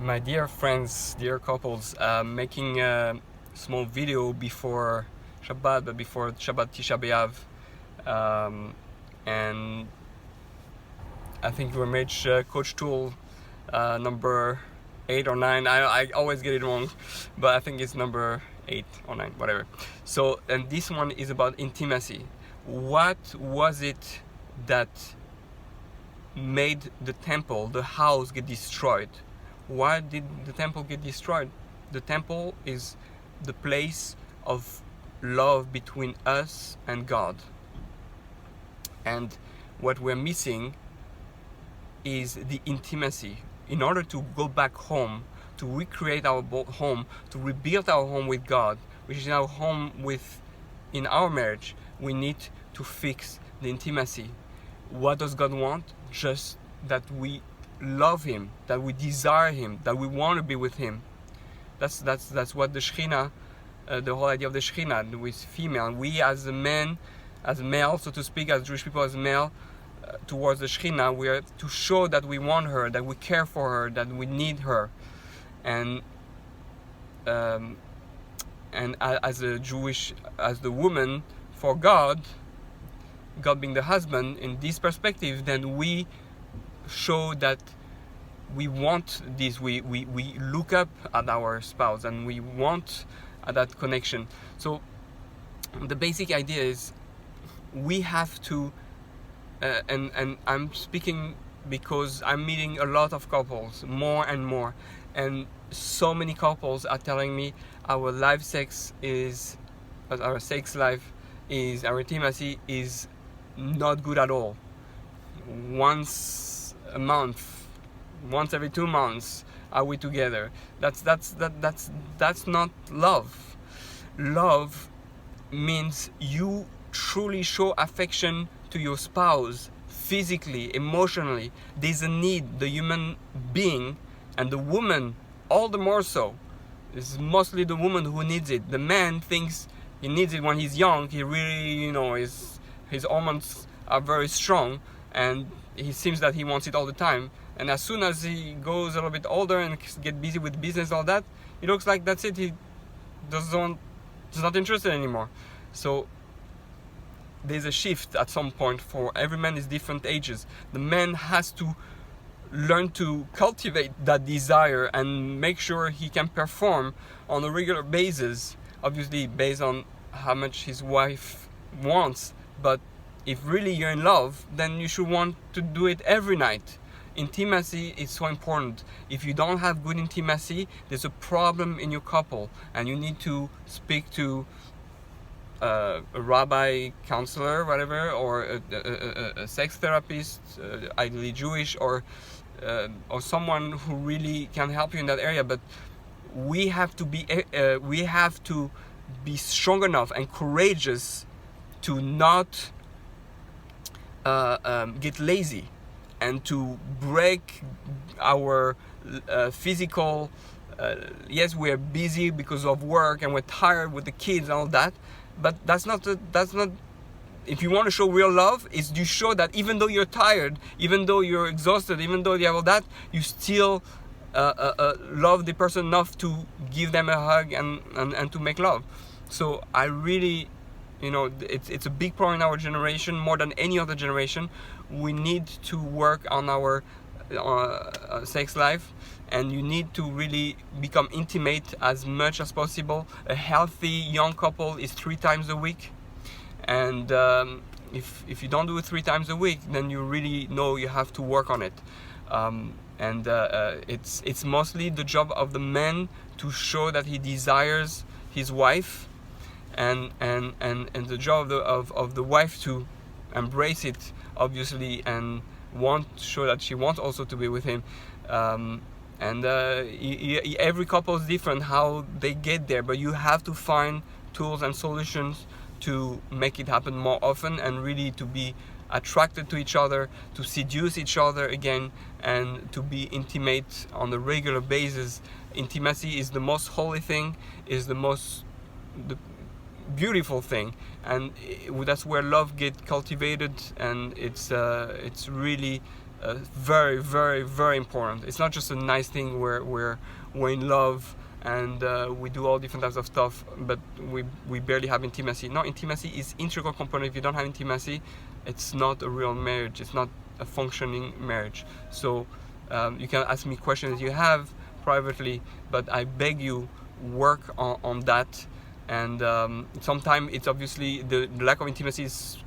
My dear friends, dear couples, making a small video before Shabbat, but before Shabbat Tisha B'Av, and I think we made Coach Tool number 8 or 9. I always get it wrong, but I think it's number 8 or 9, whatever. So, and this one is about intimacy. What was it that made the temple, the house, get destroyed? Why did the temple get destroyed? The temple is the place of love between us and God. And what we're missing is the intimacy. In order to go back home, to recreate our home, to rebuild our home with God, which is our home in our marriage, we need to fix the intimacy. What does God want? Just that we love Him, that we desire Him, that we want to be with Him. That's what the Shekhinah, the whole idea of the Shekhinah with female. We as a man, as male, so to speak, as Jewish people as male, towards the Shekhinah, we are to show that we want her, that we care for her, that we need her, and as the woman for God being the husband in this perspective, then we show that we want this. We look up at our spouse and we want that connection. So the basic idea is we have to, and I'm speaking because I'm meeting a lot of couples, more and more, and so many couples are telling me our sex life is, our intimacy is not good at all. Once a month, once every 2 months are we together. That's not love. Love means you truly show affection to your spouse, physically, emotionally. There's a need, the human being, and the woman all the more so. It's mostly the woman who needs it. The man thinks he needs it when he's young. He really, his hormones are very strong, and he seems that he wants it all the time. And as soon as he goes a little bit older and get busy with business, all that, it looks like that's it. He's not interested anymore. So there's a shift at some point. For every man is different ages. The man has to learn to cultivate that desire and make sure he can perform on a regular basis, obviously based on how much his wife wants. But if really you're in love, then you should want to do it every night. Intimacy is so important. If you don't have good intimacy, there's a problem in your couple, and you need to speak to a rabbi, counselor, whatever, or a sex therapist, ideally Jewish, or someone who really can help you in that area. But we have to be strong enough and courageous to not get lazy, and to break our physical. Yes, we're busy because of work and we're tired with the kids and all that, but that's not. If you want to show real love, is you show that even though you're tired, even though you're exhausted, even though you have all that, you still love the person enough to give them a hug and to make love. So I really, it's a big problem in our generation, more than any other generation. We need to work on our sex life, and you need to really become intimate as much as possible. A healthy young couple is 3 times a week, and if you don't do it 3 times a week, then you really know you have to work on it. It's mostly the job of the man to show that he desires his wife, and the job of the wife to embrace it, obviously, and show that she wants also to be with him. Every couple is different how they get there, but you have to find tools and solutions to make it happen more often, and really to be attracted to each other, to seduce each other again, and to be intimate on a regular basis. Intimacy is the most holy thing, is the beautiful thing, and that's where love gets cultivated, and it's really very, very, very important. It's not just a nice thing where we're in love and we do all different types of stuff, but we barely have intimacy. No, intimacy is integral component. If you don't have intimacy, it's not a real marriage. It's not a functioning marriage. So you can ask me questions you have privately, but I beg you, work on that. And sometimes it's obviously the lack of intimacy is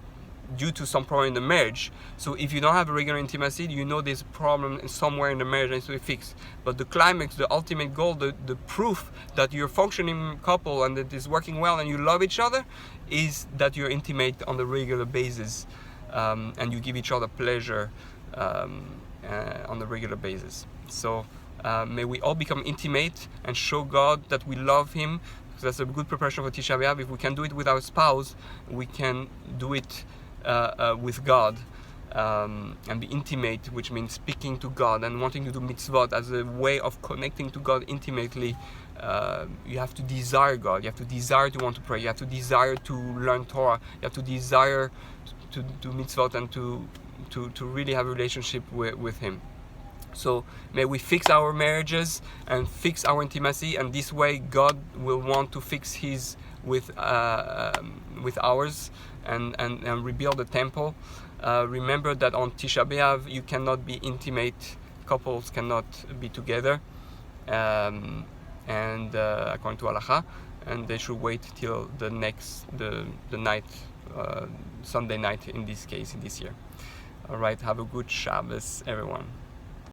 due to some problem in the marriage. So if you don't have a regular intimacy, you know there's a problem somewhere in the marriage and needs to be fixed. But the climax, the ultimate goal, the proof that you're a functioning couple and that it's working well and you love each other is that you're intimate on the regular basis, and you give each other pleasure on the regular basis. So may we all become intimate and show God that we love Him. So that's a good preparation for Tisha B'Av. If we can do it with our spouse, we can do it with God, and be intimate, which means speaking to God and wanting to do mitzvot as a way of connecting to God intimately. You have to desire God. You have to desire to want to pray. You have to desire to learn Torah. You have to desire to do mitzvot and to really have a relationship with Him. So may we fix our marriages and fix our intimacy, and this way God will want to fix His with ours and rebuild the temple. Remember that on Tisha B'Av you cannot be intimate. Couples cannot be together, and according to Halacha, and they should wait till the night, Sunday night in this case, in this year. All right, have a good Shabbos, everyone.